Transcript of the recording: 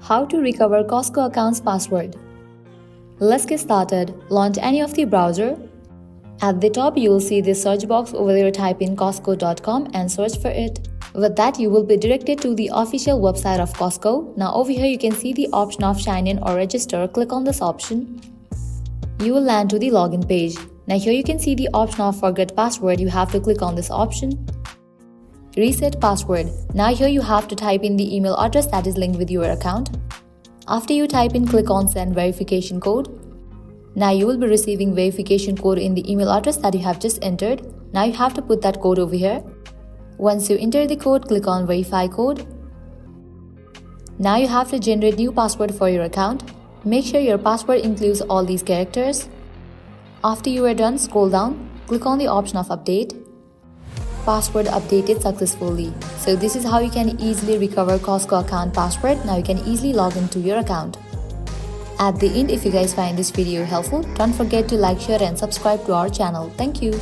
How to recover Costco account's password. Let's get started. Launch any of the browser. At the top, you will see this search box. Over there, type in Costco.com and search for it. With that, you will be directed to the official website of Costco. Now over here, you can see the option of sign in or register. Click on this option. You will land to the login page. Now here you can see the option of forget password. You have to click on this option. Reset password. Now here you have to type in the email address that is linked with your account. After you type in, click on send verification code. Now you will be receiving verification code in the email address that you have just entered. Now you have to put that code over here. Once you enter the code, click on verify code. Now you have to generate new password for your account. Make sure your password includes all these characters. After you are done, scroll down, click on the option of update. Password updated successfully. So this is how you can easily recover Costco account password. Now you can easily log into your account. At the end, if you guys find this video helpful, don't forget to like, share and subscribe to our channel. Thank you.